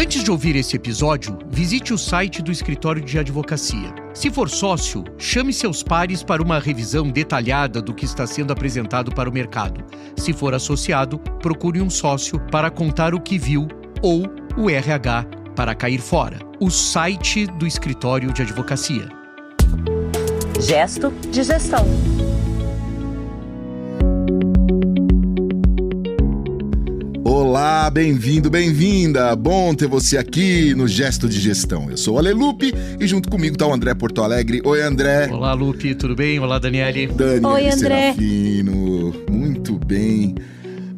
Antes de ouvir esse episódio, visite o site do Escritório de Advocacia. Se for sócio, chame seus pares para uma revisão detalhada do que está sendo apresentado para o mercado. Se for associado, procure um sócio para contar o que viu ou o RH para cair fora. O site do Escritório de Advocacia. Gesto de gestão. Olá, bem-vindo, bem-vinda! Bom ter você aqui no Gesto de Gestão. Eu sou o Ale Lupe e junto comigo está o André Porto Alegre. Oi, André! Olá, Lupe, tudo bem? Olá, Daniele. Oi, André. Serafino. Muito bem.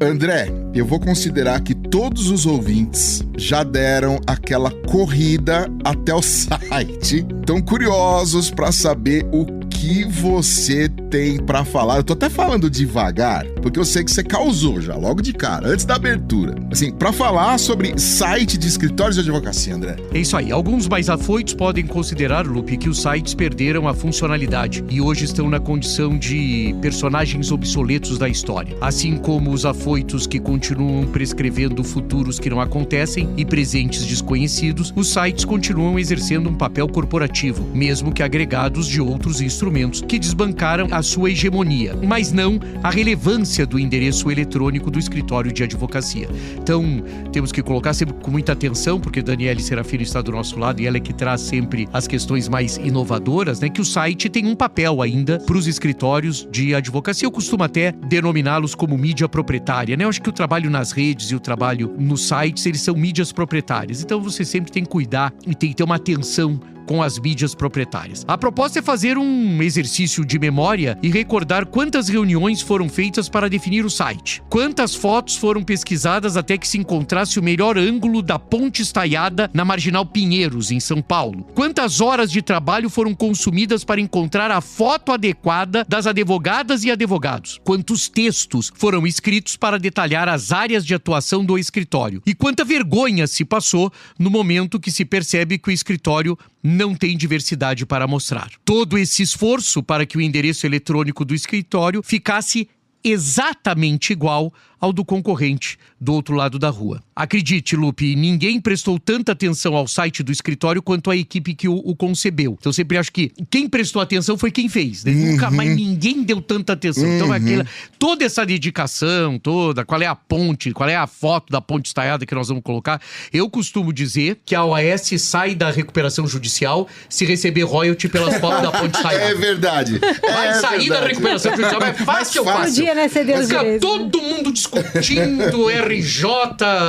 André, eu vou considerar que todos os ouvintes já deram aquela corrida até o site. Estão curiosos para saber o que você tem para falar. Eu tô até falando devagar, porque eu sei que você causou já, logo de cara, antes da abertura. Assim, para falar sobre site de escritórios de advocacia, André. É isso aí. Alguns mais afoitos podem considerar, Lupe, que os sites perderam a funcionalidade e hoje estão na condição de personagens obsoletos da história. Assim como os afoitos que continuam prescrevendo futuros que não acontecem e presentes desconhecidos, os sites continuam exercendo um papel corporativo, mesmo que agregados de outros instrumentos que desbancaram a sua hegemonia, mas não a relevância do endereço eletrônico do escritório de advocacia. Então, temos que colocar sempre com muita atenção, porque Daniele Serafino está do nosso lado e ela é que traz sempre as questões mais inovadoras, né? Que o site tem um papel ainda para os escritórios de advocacia. Eu costumo até denominá-los como mídia proprietária, né? Eu acho que o trabalho nas redes e o trabalho nos sites, eles são mídias proprietárias. Então, você sempre tem que cuidar e tem que ter uma atenção com as mídias proprietárias. A proposta é fazer um exercício de memória e recordar quantas reuniões foram feitas para definir o site. Quantas fotos foram pesquisadas até que se encontrasse o melhor ângulo da ponte estaiada na Marginal Pinheiros, em São Paulo. Quantas horas de trabalho foram consumidas para encontrar a foto adequada das advogadas e advogados. Quantos textos foram escritos para detalhar as áreas de atuação do escritório. E quanta vergonha se passou no momento que se percebe que o escritório não tem diversidade para mostrar. Todo esse esforço para que o endereço eletrônico do escritório ficasse exatamente igual ao do concorrente do outro lado da rua. Acredite, Lupe, ninguém prestou tanta atenção ao site do escritório quanto a equipe que o concebeu. Então, eu sempre acho que quem prestou atenção foi quem fez, né? Nunca mais ninguém deu tanta atenção. Então, toda essa dedicação, qual é a ponte, qual é a foto da ponte estaiada que nós vamos colocar, eu costumo dizer que a OAS sai da recuperação judicial se receber royalty pelas fotos da ponte estaiada. É verdade. Vai sair da recuperação judicial, é fácil ou fácil? Podia, né, ser Deus direito. Todo mundo discutindo, RJ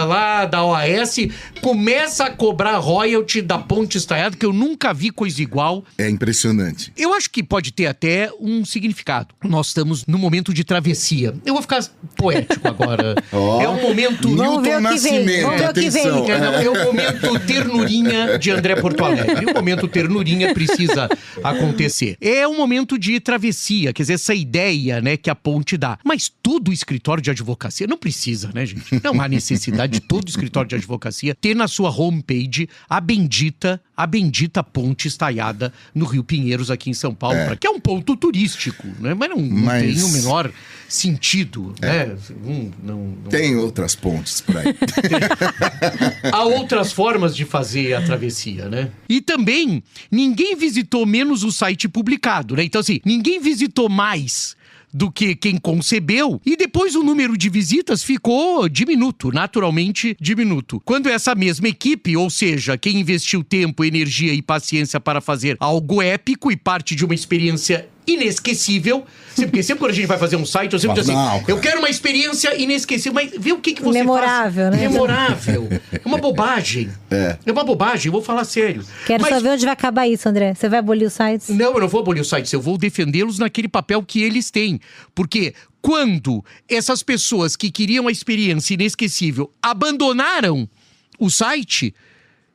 lá da OAS, começa a cobrar royalty da ponte estaiada, que eu nunca vi coisa igual. É impressionante. Eu acho que pode ter até um significado. Nós estamos num momento de travessia. Eu vou ficar poético agora. É um momento... Milton Nascimento, atenção. É um momento ternurinha de André Porto Alegre. Um momento ternurinha precisa acontecer. É um momento de travessia, quer dizer, essa ideia, né, que a ponte dá. Mas todo o escritório de advocacia não precisa, né, gente? Não há necessidade de todo escritório de advocacia ter na sua homepage a bendita ponte estaiada no Rio Pinheiros, aqui em São Paulo, que é um ponto turístico, né? Mas não tem o menor sentido, né? Não... Tem outras pontes por aí. Há outras formas de fazer a travessia, né? E também, ninguém visitou menos o site publicado, né? Então, assim, ninguém visitou mais do que quem concebeu, e depois o número de visitas ficou diminuto, naturalmente diminuto. Quando essa mesma equipe, ou seja, quem investiu tempo, energia e paciência para fazer algo épico e parte de uma experiência inesquecível, porque sempre quando a gente vai fazer um site, eu sempre digo assim, eu quero uma experiência inesquecível, mas vê o que você memorável, faz. Né? Memorável. É uma bobagem. É uma bobagem, eu vou falar sério. Quero só ver onde vai acabar isso, André. Você vai abolir os sites? Não, eu não vou abolir os sites, eu vou defendê-los naquele papel que eles têm. Porque quando essas pessoas que queriam a experiência inesquecível abandonaram o site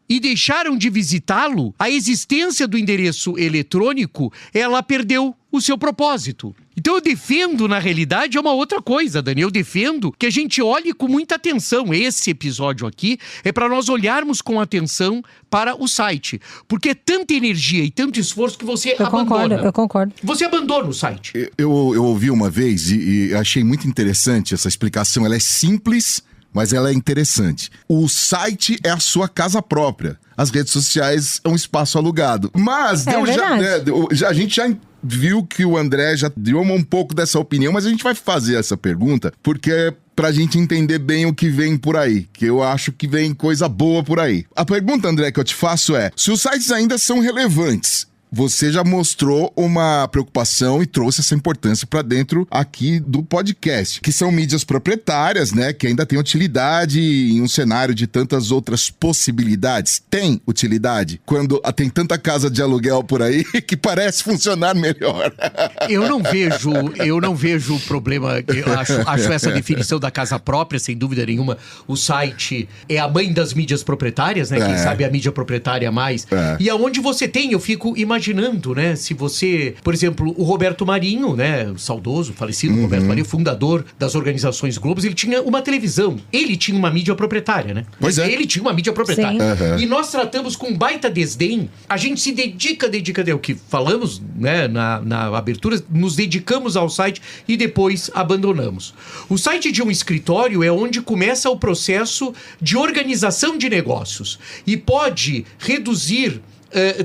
e deixaram de visitá-lo, a existência do endereço eletrônico, ela perdeu o seu propósito. Então eu defendo, na realidade, é uma outra coisa, Dani. Eu defendo que a gente olhe com muita atenção. Esse episódio aqui é para nós olharmos com atenção para o site. Porque é tanta energia e tanto esforço que você abandona. Eu concordo. Você abandona o site. Eu ouvi uma vez e achei muito interessante essa explicação. Ela é simples, mas ela é interessante. O site é a sua casa própria. As redes sociais é um espaço alugado. Mas a gente já viu que o André já deu um pouco dessa opinião, mas a gente vai fazer essa pergunta porque pra gente entender bem o que vem por aí, que eu acho que vem coisa boa por aí. A pergunta, André, que eu te faço é: se os sites ainda são relevantes, você já mostrou uma preocupação e trouxe essa importância para dentro aqui do podcast, que são mídias proprietárias, né, que ainda tem utilidade em um cenário de tantas outras possibilidades. Tem utilidade quando tem tanta casa de aluguel por aí que parece funcionar melhor. Eu não vejo problema. Eu acho essa definição da casa própria, sem dúvida nenhuma. O site é a mãe das mídias proprietárias, né? Quem sabe a mídia proprietária mais. E aonde você tem, eu fico imaginando, né? Se você, por exemplo, o Roberto Marinho, né? O saudoso, falecido Roberto Marinho, fundador das organizações Globos, ele tinha uma televisão. Ele tinha uma mídia proprietária, né? Pois é. Ele tinha uma mídia proprietária. E nós tratamos com baita desdém. A gente se dedica, é o que falamos, né? Na abertura, nos dedicamos ao site e depois abandonamos. O site de um escritório é onde começa o processo de organização de negócios e pode reduzir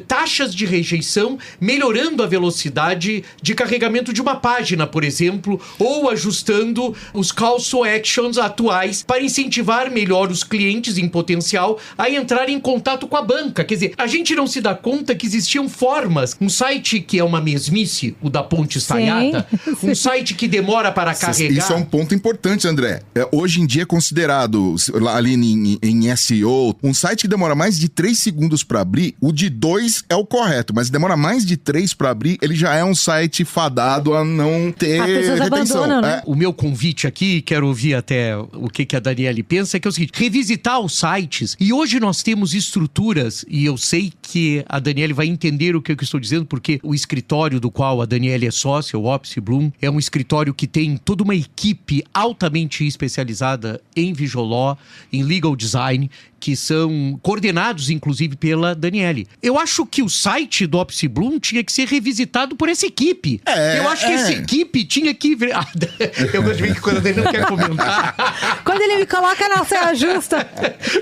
taxas de rejeição, melhorando a velocidade de carregamento de uma página, por exemplo, ou ajustando os call to actions atuais para incentivar melhor os clientes em potencial a entrar em contato com a banca. Quer dizer, a gente não se dá conta que existiam formas. Um site que é uma mesmice, o da Ponte Estaiada, um site que demora para carregar. Isso é um ponto importante, André. Hoje em dia é considerado, ali em SEO, um site que demora mais de 3 segundos para abrir, o de 2 é o correto, mas demora mais de 3 para abrir, ele já é um site fadado a não ter retenção. Né? O meu convite aqui, quero ouvir até o que a Daniele pensa, é que é o seguinte: revisitar os sites. E hoje nós temos estruturas, e eu sei que a Daniele vai entender o que eu estou dizendo, porque o escritório do qual a Daniele é sócia, o Opsi Bloom, é um escritório que tem toda uma equipe altamente especializada em Visual Law, em Legal Design, que são coordenados, inclusive, pela Daniele. Eu acho que o site do Opsi Bloom tinha que ser revisitado por essa equipe. Eu acho que essa equipe tinha que... Eu gosto de ver que quando a Daniele não quer comentar... Quando ele me coloca na saia justa...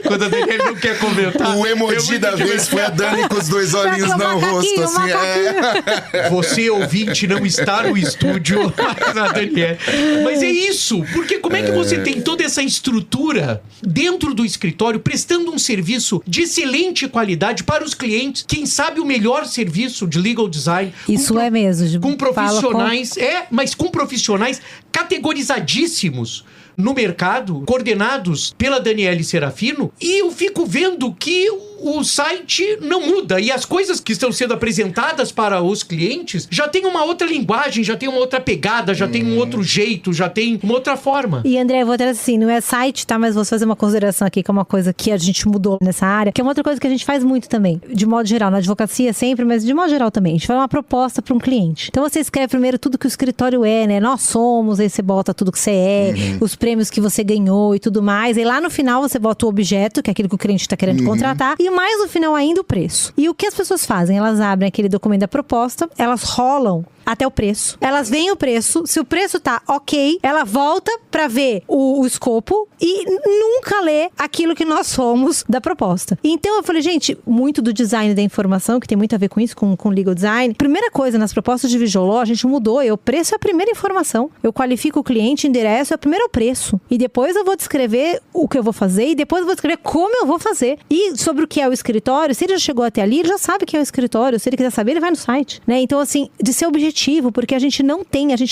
Quando a Daniele não quer comentar... O emoji da vez foi a Dani com os 2 olhinhos no rosto, assim. Você, ouvinte, não está no estúdio, mas a Daniele... Mas é isso, porque como é que você tem toda essa estrutura dentro do escritório, prestando um serviço de excelente qualidade para os clientes, quem sabe o melhor serviço de legal design. Isso é mesmo. Com profissionais, mas com profissionais categorizadíssimos no mercado, coordenados pela Daniele Serafino, e eu fico vendo que o site não muda, e as coisas que estão sendo apresentadas para os clientes já tem uma outra linguagem, já tem uma outra pegada, já tem um outro jeito, já tem uma outra forma. E André, eu vou trazer assim, não é site, tá? Mas vou fazer uma consideração aqui, que é uma coisa que a gente mudou nessa área, que é uma outra coisa que a gente faz muito também, de modo geral, na advocacia sempre, mas de modo geral também. A gente faz uma proposta para um cliente. Então você escreve primeiro tudo que o escritório é, né? Nós somos, aí você bota tudo que você é, os prêmios que você ganhou e tudo mais. E lá no final você bota o objeto, que é aquilo que o cliente está querendo contratar, e mais no final ainda o preço. E o que as pessoas fazem? Elas abrem aquele documento da proposta, elas rolam até o preço. Elas veem o preço, se o preço tá ok, ela volta pra ver o escopo e nunca lê aquilo que nós somos da proposta. Então eu falei, gente, muito do design da informação, que tem muito a ver com isso, com legal design. Primeira coisa, nas propostas de Visual Law, a gente mudou, o preço é a primeira informação. Eu qualifico o cliente, endereço, primeiro é o preço. E depois eu vou descrever o que eu vou fazer e depois eu vou descrever como eu vou fazer. E sobre o que é o escritório, se ele já chegou até ali, ele já sabe o que é o escritório. Se ele quiser saber, ele vai no site, né? Então assim, de ser objetivo, porque a gente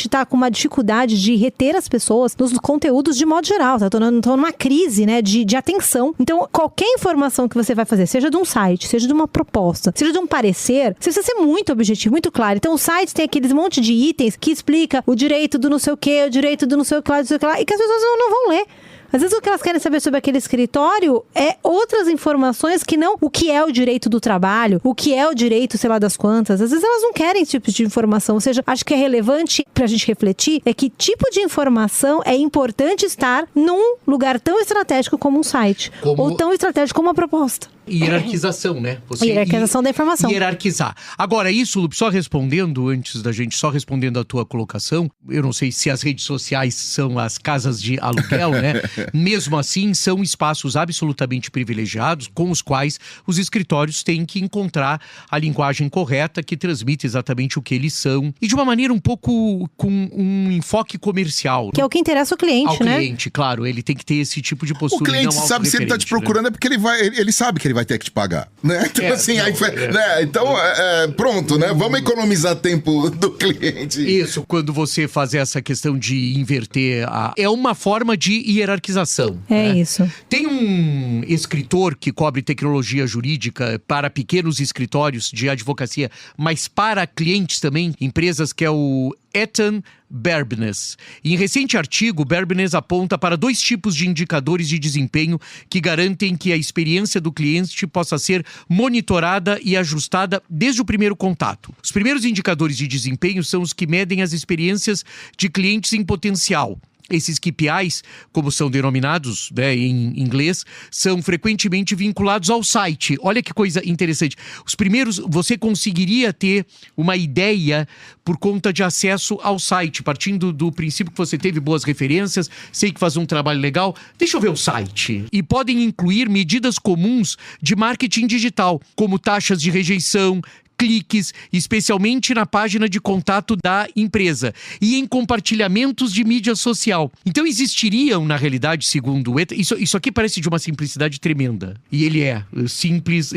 tá com uma dificuldade de reter as pessoas nos conteúdos de modo geral, tá? Tô numa crise, né, de atenção. Então, qualquer informação que você vai fazer, seja de um site, seja de uma proposta, seja de um parecer, você precisa ser muito objetivo, muito claro. Então, o site tem aqueles monte de itens que explica o direito do não sei o que, o direito do não sei o que lá, e que as pessoas não vão ler. Às vezes o que elas querem saber sobre aquele escritório é outras informações que não o que é o direito do trabalho, o que é o direito, sei lá das quantas. Às vezes elas não querem esse tipo de informação. Ou seja, acho que é relevante pra gente refletir é que tipo de informação é importante estar num lugar tão estratégico como um site. Ou tão estratégico como uma proposta. Hierarquização, né? Hierarquização da informação. Hierarquizar. Agora, isso, Lupe, só respondendo a tua colocação, eu não sei se as redes sociais são as casas de aluguel, né? Mesmo assim, são espaços absolutamente privilegiados com os quais os escritórios têm que encontrar a linguagem correta que transmite exatamente o que eles são e de uma maneira um pouco com um enfoque comercial. Que é o que interessa ao cliente, né? Ao cliente, claro. Ele tem que ter esse tipo de postura. O cliente não sabe, se ele tá te procurando, né? é porque ele sabe que ele vai ter que te pagar, né? Então, então, pronto, né? Vamos economizar tempo do cliente. Isso, quando você faz essa questão de inverter, é uma forma de hierarquização. É né? isso. Tem um escritor que cobre tecnologia jurídica para pequenos escritórios de advocacia, mas para clientes também, empresas, que é o Ethan Berbenes. Em recente artigo, Berbenes aponta para 2 tipos de indicadores de desempenho que garantem que a experiência do cliente possa ser monitorada e ajustada desde o primeiro contato. Os primeiros indicadores de desempenho são os que medem as experiências de clientes em potencial. Esses KPIs, como são denominados, né, em inglês, são frequentemente vinculados ao site. Olha que coisa interessante. Os primeiros, você conseguiria ter uma ideia por conta de acesso ao site, partindo do princípio que você teve boas referências, sei que faz um trabalho legal, deixa eu ver o site. E podem incluir medidas comuns de marketing digital, como taxas de rejeição, cliques, especialmente na página de contato da empresa e em compartilhamentos de mídia social. Então existiriam, na realidade, segundo o ETA, isso aqui parece de uma simplicidade tremenda. E ele é simples,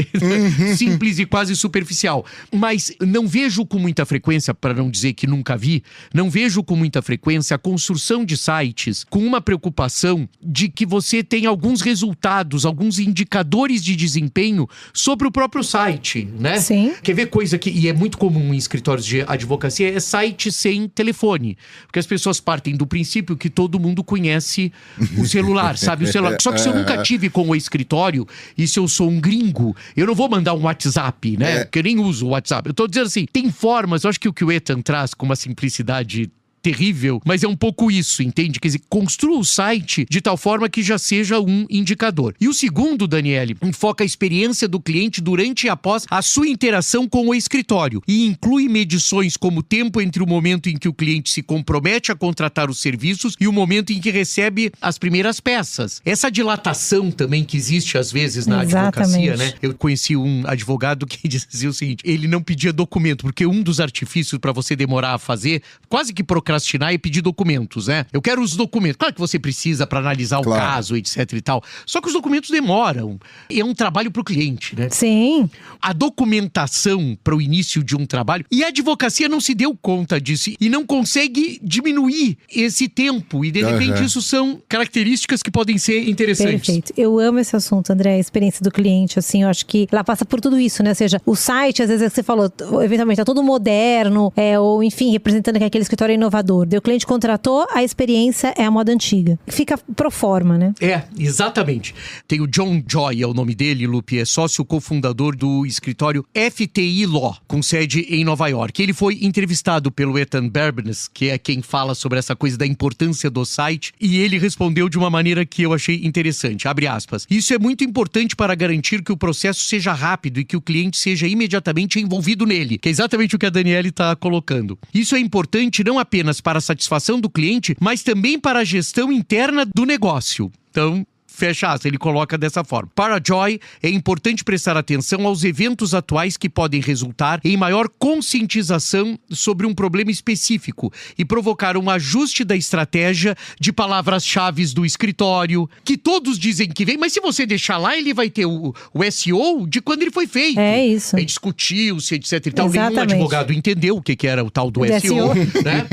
simples e quase superficial. Mas não vejo com muita frequência, para não dizer que nunca vi, não vejo com muita frequência a construção de sites com uma preocupação de que você tem alguns resultados, alguns indicadores de desempenho sobre o próprio site, né? Sim. Quer ver coisa que, e é muito comum em escritórios de advocacia, é site sem telefone. Porque as pessoas partem do princípio que todo mundo conhece o celular, sabe? O celular. Só que se eu nunca tive com o escritório, e se eu sou um gringo, eu não vou mandar um WhatsApp, né? Porque eu nem uso o WhatsApp. Eu tô dizendo assim, tem formas, eu acho que o Ethan traz com uma simplicidade terrível, mas é um pouco isso, entende? Quer dizer, construa o site de tal forma que já seja um indicador. E o segundo, Daniele, enfoca a experiência do cliente durante e após a sua interação com o escritório e inclui medições como o tempo entre o momento em que o cliente se compromete a contratar os serviços e o momento em que recebe as primeiras peças. Essa dilatação também que existe às vezes na advocacia, né? Eu conheci um advogado que dizia o seguinte, ele não pedia documento, porque um dos artifícios para você demorar a fazer, quase que procrastinar e pedir documentos, né? Eu quero os documentos. Claro que você precisa para analisar o caso, etc e tal. Só que os documentos demoram. É um trabalho para o cliente, né? Sim. A documentação para o início de um trabalho, e a advocacia não se deu conta disso e não consegue diminuir esse tempo. E de repente isso são características que podem ser interessantes. Perfeito. Eu amo esse assunto, André, a experiência do cliente, assim, eu acho que ela passa por tudo isso, né? Ou seja, o site, às vezes, é que você falou, eventualmente tá todo moderno, ou enfim, representando que aquele escritório é inovador. Daí o cliente contratou, a experiência é a moda antiga. Fica pro forma, né? É, exatamente. Tem o John Joy, é o nome dele, Lupe, é sócio cofundador do escritório FTI Law, com sede em Nova York. Ele foi entrevistado pelo Ethan Berbenes, que é quem fala sobre essa coisa da importância do site, e ele respondeu de uma maneira que eu achei interessante, abre aspas. Isso é muito importante para garantir que o processo seja rápido e que o cliente seja imediatamente envolvido nele, que é exatamente o que a Daniele está colocando. Isso é importante não apenas para a satisfação do cliente, mas também para a gestão interna do negócio. Então, fecha aspas, ele coloca dessa forma. Para a Joy, é importante prestar atenção aos eventos atuais que podem resultar em maior conscientização sobre um problema específico e provocar um ajuste da estratégia de palavras-chave do escritório, que todos dizem que vem, mas se você deixar lá, ele vai ter o SEO de quando ele foi feito. É isso. Aí discutiu-se, etc e tal. Exatamente. Nenhum advogado entendeu o que era o tal do SEO, né?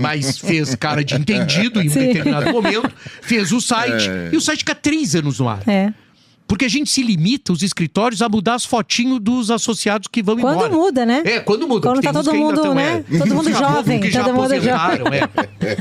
Mas fez cara de entendido em um determinado momento, fez o site, e o site fica 3 anos no ar. Porque a gente se limita, os escritórios, a mudar as fotinhos dos associados que vão embora. Quando muda, né? Quando muda. Quando tá todo mundo, né? Todo mundo jovem. Que já todo mundo aposentaram,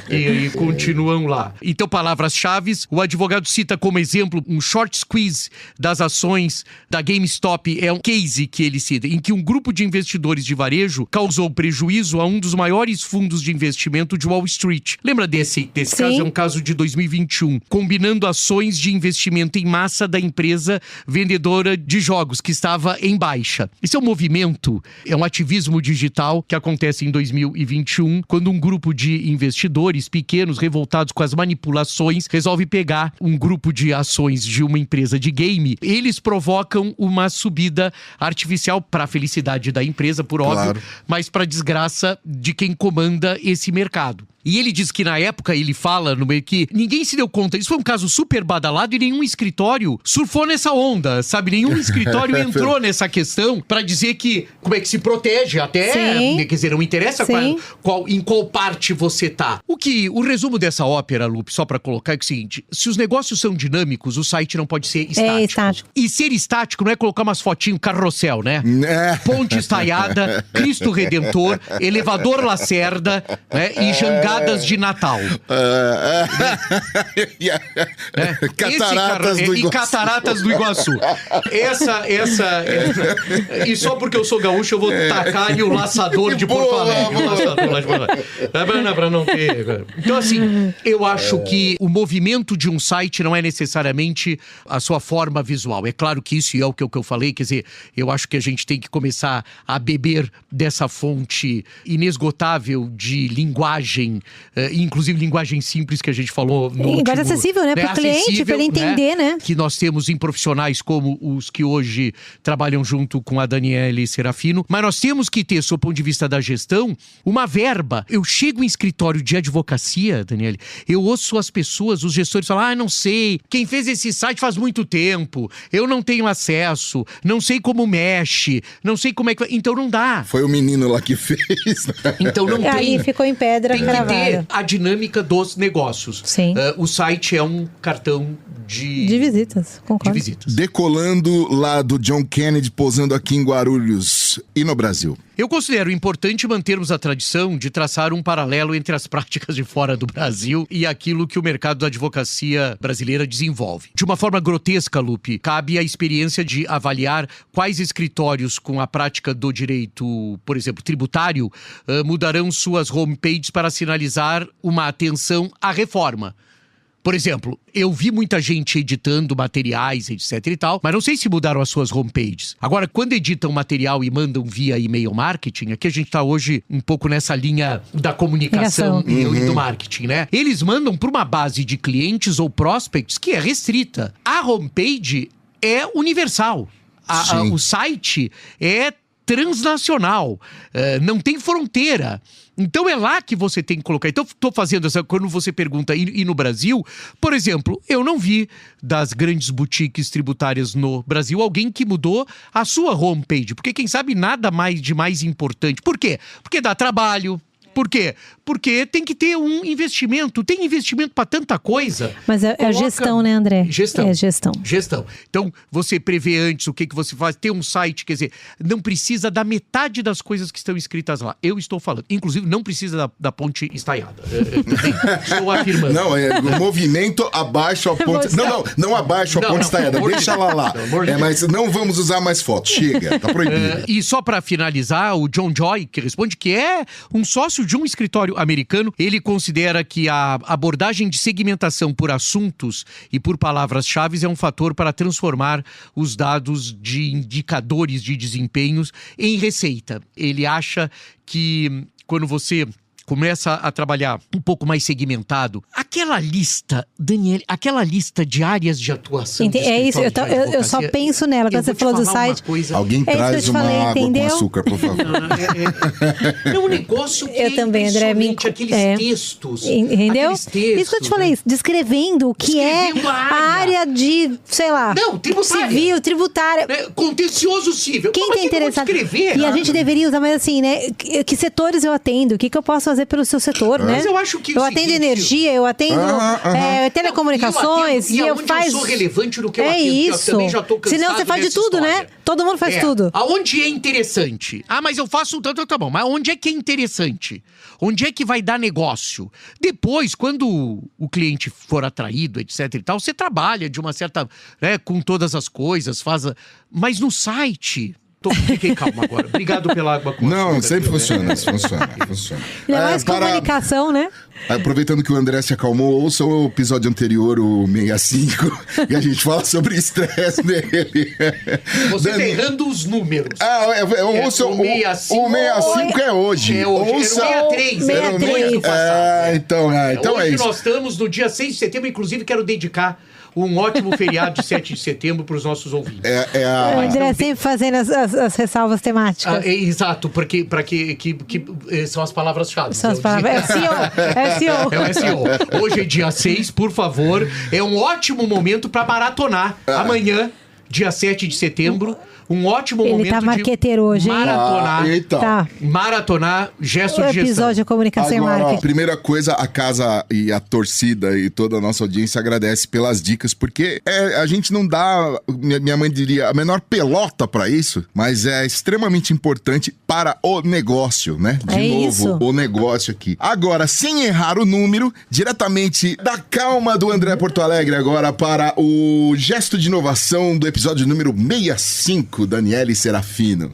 e continuam lá. Então, palavras-chave, o advogado cita como exemplo um short squeeze das ações da GameStop. É um case que ele cita, em que um grupo de investidores de varejo causou prejuízo a um dos maiores fundos de investimento de Wall Street. Lembra desse caso? É um caso de 2021. Combinando ações de investimento em massa da empresa empresa vendedora de jogos que estava em baixa. Esse é um movimento, é um ativismo digital que acontece em 2021, quando um grupo de investidores pequenos, revoltados com as manipulações, resolve pegar um grupo de ações de uma empresa de game. Eles provocam uma subida artificial para a felicidade da empresa, por óbvio, mas para a desgraça de quem comanda esse mercado. E ele diz que na época, ele fala no meio que ninguém se deu conta. Isso foi um caso super badalado e nenhum escritório surfou nessa onda, sabe? Nenhum escritório entrou nessa questão pra dizer que como é que se protege até. Sim. Quer dizer, não interessa em qual parte você tá. O resumo dessa ópera, Lupe, só pra colocar, é o seguinte: se os negócios são dinâmicos, o site não pode ser estático. É estático. E ser estático não é colocar umas fotinhos, carrossel, né? Ponte estaiada, Cristo Redentor, elevador Lacerda, né? E jangadas de Natal. Cataratas do Iguaçu. E cataratas do Iguaçu. Essa. E só porque eu sou gaúcho, eu vou tacar ali o laçador de Porto Alegre. O laçador lá de Porto Alegre. Pra não ter. Então, assim, eu acho que o movimento de um site não é necessariamente a sua forma visual. É claro que isso é o que eu falei, quer dizer, eu acho que a gente tem que começar a beber dessa fonte inesgotável de linguagem, inclusive linguagem simples que a gente falou no último... Linguagem acessível, né? Para o cliente, para ele entender, né? Que nós temos em profissionais como os que hoje trabalham junto com a Daniele Serafino, mas nós temos que ter, sob o ponto de vista da gestão, uma verba. Eu chego em escritório de advocacia, Daniele, eu ouço as pessoas, os gestores falam, não sei, quem fez esse site faz muito tempo, eu não tenho acesso, não sei como mexe, não sei como é que... Então não dá. Foi o menino lá que fez. Então não tem. Aí ficou em pedra cravada. Tem que ter a dinâmica dos negócios. Sim. O site é um cartão de visitas, concordo. De visitas. Decolando lá do John Kennedy, pousando aqui em Guarulhos e no Brasil. Eu considero importante mantermos a tradição de traçar um paralelo entre as práticas de fora do Brasil e aquilo que o mercado da advocacia brasileira desenvolve. De uma forma grotesca, Lupe, cabe a experiência de avaliar quais escritórios com a prática do direito, por exemplo, tributário, mudarão suas homepages para sinalizar uma atenção à reforma. Por exemplo, eu vi muita gente editando materiais, etc e tal, mas não sei se mudaram as suas homepages. Agora, quando editam material e mandam via e-mail marketing, aqui a gente tá hoje um pouco nessa linha da comunicação e do marketing, né? Eles mandam para uma base de clientes ou prospects que é restrita. A homepage é universal. O site é transnacional, não tem fronteira. Então é lá que você tem que colocar. Então estou fazendo essa... Quando você pergunta, e no Brasil, por exemplo, eu não vi das grandes boutiques tributárias no Brasil alguém que mudou a sua homepage. Porque quem sabe nada mais de mais importante. Por quê? Porque dá trabalho. Por quê? Porque tem que ter um investimento. Tem investimento para tanta coisa. Mas é gestão, né, André? Gestão. É gestão. Gestão. Então, você prevê antes o que você faz. Tem um site, quer dizer, não precisa da metade das coisas que estão escritas lá. Eu estou falando. Inclusive, não precisa da ponte estaiada. Estou afirmando. Não, o movimento abaixo a ponte... Não abaixo a ponte estaiada. Deixa ela lá. Mas não vamos usar mais fotos. Chega, tá proibido. E só para finalizar, o John Joy, que responde, que é um sócio de um escritório americano, ele considera que a abordagem de segmentação por assuntos e por palavras-chave é um fator para transformar os dados de indicadores de desempenhos em receita. Ele acha que quando você começa a trabalhar um pouco mais segmentado, aquela lista, Daniel, aquela lista de áreas de atuação. É isso, eu só penso nela. Quando você falou do site. Alguém traz uma água com açúcar, por favor. É um negócio que eu também, André, aqueles textos. Entendeu? Aqueles textos, isso que eu te falei, descrevendo o que é a área de, sei lá, civil, tributária. Contencioso civil. Quem tem interessado? E a gente deveria usar mais assim, né? Que setores eu atendo? O que eu posso fazer pelo seu setor, né? Mas eu acho que eu atendo energia, eu atendo telecomunicações, e eu sou relevante no que eu atendo. Isso. Eu também já tô cansado. Senão você faz de tudo, história, né? Todo mundo faz tudo. Aonde é interessante? Mas eu faço tanto, tá bom. Mas onde é que é interessante? Onde é que vai dar negócio? Depois, quando o cliente for atraído, etc e tal, você trabalha de uma certa, né, com todas as coisas, mas no site... Fiquei calmo agora. Obrigado pela água com Não, açúcar, sempre viu? funciona. Funciona. Ele é mais comunicação, né? Aproveitando que o André se acalmou, ouça o episódio anterior, o 65, e a gente fala sobre estresse dele. Você tá errando os números. Ouça o 65. O 65 é hoje. É hoje. Ouça... Era o 63. Era o 63 do passado. Então Hoje é isso. nós estamos no dia 6 de setembro. Inclusive, quero dedicar um ótimo feriado de 7 de setembro para os nossos ouvintes. O André sempre fazendo as ressalvas temáticas. Exato, porque são as palavras-chave. São as palavras. SEO. É o SEO. Hoje é dia 6, por favor. É um ótimo momento para maratonar. Amanhã, dia 7 de setembro. Um ótimo momento tá marqueteiro hoje, hein? maratonar. Então. Tá. Maratonar gesto O de gestão. episódio de comunicação e Agora, marketing. primeira coisa, a casa e a torcida e toda a nossa audiência agradece pelas dicas, porque a gente não dá, minha mãe diria, a menor pelota pra isso, mas é extremamente importante para o negócio, né? De novo, isso. o negócio aqui. Agora, sem errar o número, diretamente da calma do André Porto Alegre, agora para o gesto de inovação do episódio número 65, Daniele Serafino.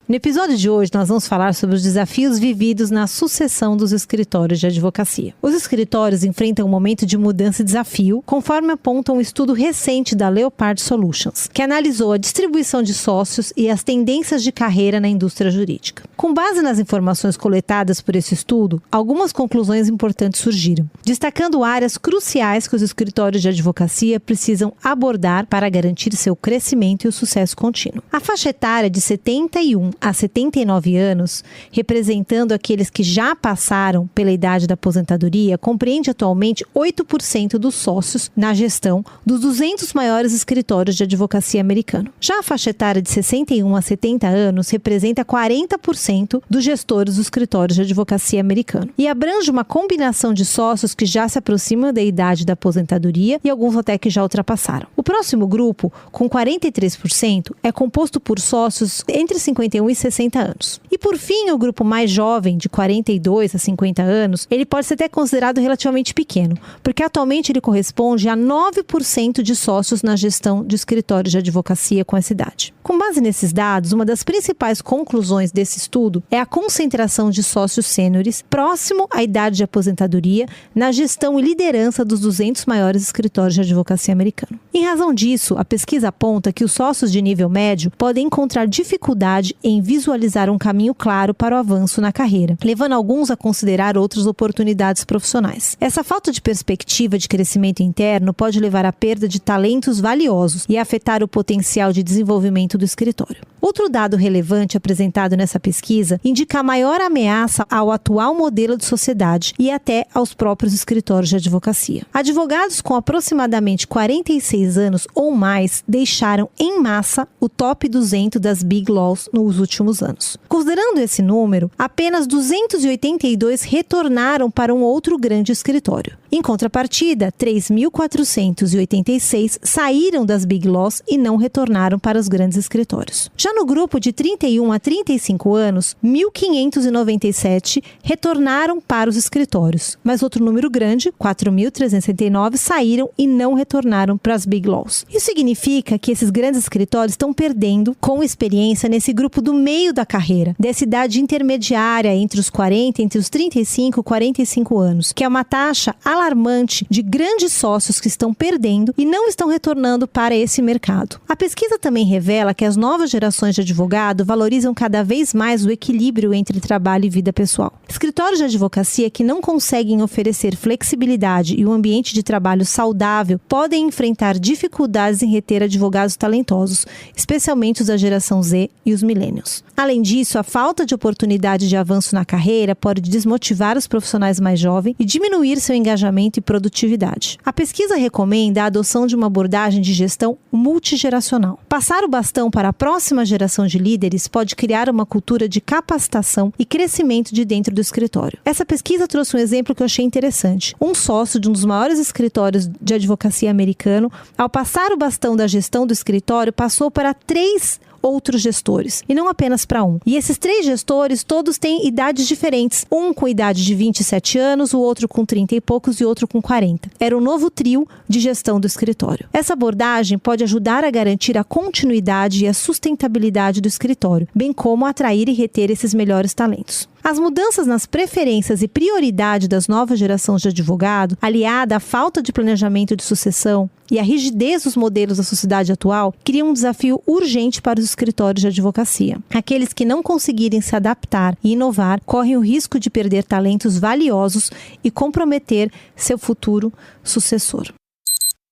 No episódio de hoje, nós vamos falar sobre os desafios vividos na sucessão dos escritórios de advocacia. Os escritórios enfrentam um momento de mudança e desafio, conforme aponta um estudo recente da Leopard Solutions, que analisou a distribuição de sócios e as tendências de carreira na indústria jurídica. Com base nas informações coletadas por esse estudo, algumas conclusões importantes surgiram, destacando áreas cruciais que os escritórios de advocacia precisam abordar para garantir seu crescimento e o sucesso contínuo. A faixa etária de 71 a 79 anos, representando aqueles que já passaram pela idade da aposentadoria, compreende atualmente 8% dos sócios na gestão dos 200 maiores escritórios de advocacia americanos. Já a faixa etária de 61 a 70 anos representa 40% dos gestores dos escritórios de advocacia americanos e abrange uma combinação de sócios que já se aproximam da idade da aposentadoria e alguns até que já ultrapassaram. O próximo grupo, com 43%, é composto por sócios entre 51 e 60 anos. E por fim, o grupo mais jovem, de 42 a 50 anos, ele pode ser até considerado relativamente pequeno, porque atualmente ele corresponde a 9% de sócios na gestão de escritórios de advocacia com essa idade. Com base nesses dados, uma das principais conclusões desse estudo é a concentração de sócios sêniores próximo à idade de aposentadoria na gestão e liderança dos 200 maiores escritórios de advocacia americanos. Em razão disso, a pesquisa aponta que os sócios de nível médio podem encontrar dificuldade em visualizar um caminho claro para o avanço na carreira, levando alguns a considerar outras oportunidades profissionais. Essa falta de perspectiva de crescimento interno pode levar à perda de talentos valiosos e afetar o potencial de desenvolvimento do escritório. Outro dado relevante apresentado nessa pesquisa indica a maior ameaça ao atual modelo de sociedade e até aos próprios escritórios de advocacia. Advogados com aproximadamente 46 anos ou mais deixaram em massa o top 200 das Big Laws nos últimos anos. Considerando esse número, apenas 282 retornaram para um outro grande escritório. Em contrapartida, 3.486 saíram das Big Laws e não retornaram para os grandes escritórios. Já no grupo de 31 a 35 anos, 1.597 retornaram para os escritórios, mas outro número grande, 4.369, saíram e não retornaram para as Big Laws. Isso significa que esses grandes escritórios estão perdendo com experiência nesse grupo do meio da carreira, dessa idade intermediária entre os 40, entre os 35 e 45 anos, que é uma taxa alarmante de grandes sócios que estão perdendo e não estão retornando para esse mercado. A pesquisa também revela que as novas gerações de advogado valorizam cada vez mais o equilíbrio entre trabalho e vida pessoal. Escritórios de advocacia que não conseguem oferecer flexibilidade e um ambiente de trabalho saudável podem enfrentar dificuldades em reter advogados talentosos, especialmente os da geração Z e os millennials. Além disso, a falta de oportunidade de avanço na carreira pode desmotivar os profissionais mais jovens e diminuir seu engajamento e produtividade. A pesquisa recomenda a adoção de uma abordagem de gestão multigeracional. Passar o bastão para a próxima geração de líderes pode criar uma cultura de capacitação e crescimento de dentro do escritório. Essa pesquisa trouxe um exemplo que eu achei interessante. Um sócio de um dos maiores escritórios de advocacia americano, ao passar o bastão da gestão do escritório, passou para 3 outros gestores, e não apenas para um. E esses 3 gestores, todos têm idades diferentes. Um com idade de 27 anos, o outro com 30 e poucos e outro com 40. Era um novo trio de gestão do escritório. Essa abordagem pode ajudar a garantir a continuidade e a sustentabilidade do escritório, bem como atrair e reter esses melhores talentos. As mudanças nas preferências e prioridade das novas gerações de advogado, aliada à falta de planejamento de sucessão e à rigidez dos modelos da sociedade atual, criam um desafio urgente para os escritórios de advocacia. Aqueles que não conseguirem se adaptar e inovar correm o risco de perder talentos valiosos e comprometer seu futuro sucessor.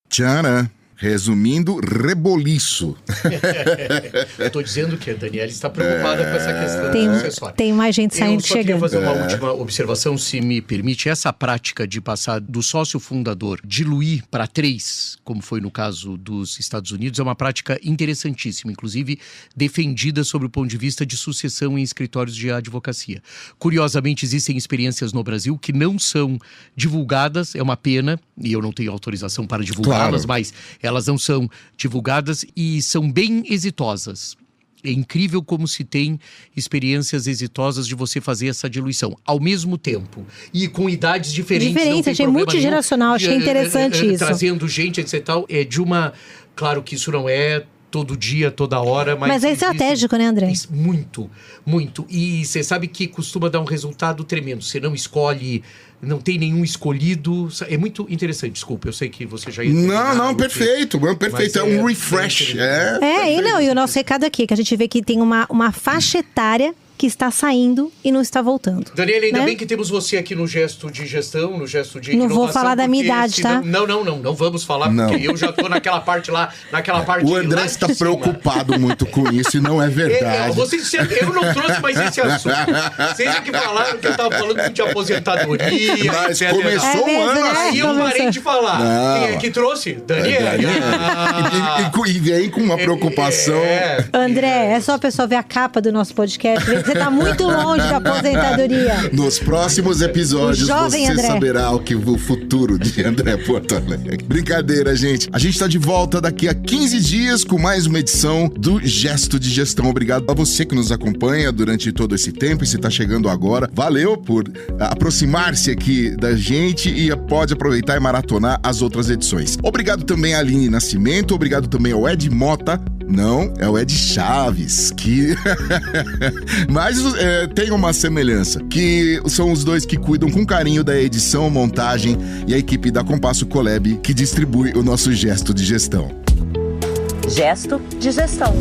Tcharam! Resumindo, reboliço. Estou dizendo que a Daniela está preocupada com essa questão sucessória. Tem mais gente saindo e chegando. Eu só queria fazer uma última observação, se me permite. Essa prática de passar do sócio fundador, diluir para 3, como foi no caso dos Estados Unidos, é uma prática interessantíssima, inclusive defendida sob o ponto de vista de sucessão em escritórios de advocacia. Curiosamente, existem experiências no Brasil que não são divulgadas, é uma pena, e eu não tenho autorização para divulgá-las, claro. Mas elas não são divulgadas e são bem exitosas. É incrível como se tem experiências exitosas de você fazer essa diluição ao mesmo tempo e com idades diferentes. Diferente, achei multigeracional, achei interessante isso. Trazendo gente, etc. É de uma... Claro que isso não é todo dia, toda hora, mas é estratégico, né, André? Muito, muito. E você sabe que costuma dar um resultado tremendo. Você não escolhe... Não tem nenhum escolhido. É muito interessante, desculpa. Eu sei que você já ia... Não, perfeito. Perfeito. É um refresh. E o nosso recado aqui é que a gente vê que tem uma faixa etária que está saindo e não está voltando. Daniela, ainda bem que temos você aqui no Gesto de Gestão, no Gesto de Inovação. Não vou falar da minha idade, tá? Não vamos falar, porque eu já tô naquela parte lá, O André está preocupado muito com isso e não é verdade. Eu não trouxe mais esse assunto. Vocês que falaram que eu estava falando de aposentadoria. Mas começou o ano assim. E eu parei de falar. Não. Quem é que trouxe? Daniela. E vem com uma preocupação. André, é só a pessoa ver a capa do nosso podcast. Você tá muito longe da aposentadoria. Nos próximos episódios você André saberá o futuro de André Porto Alegre. Brincadeira, gente. A gente tá de volta daqui a 15 dias com mais uma edição do Gesto de Gestão. Obrigado a você que nos acompanha durante todo esse tempo e se tá chegando agora. Valeu por aproximar-se aqui da gente e pode aproveitar e maratonar as outras edições. Obrigado também a Aline Nascimento, obrigado também ao Ed Mota. Não, é o Ed Chaves, que... Mas tem uma semelhança, que são os dois que cuidam com carinho da edição, montagem e a equipe da Compasso Colab que distribui o nosso Gesto de Gestão. Gesto de Gestão.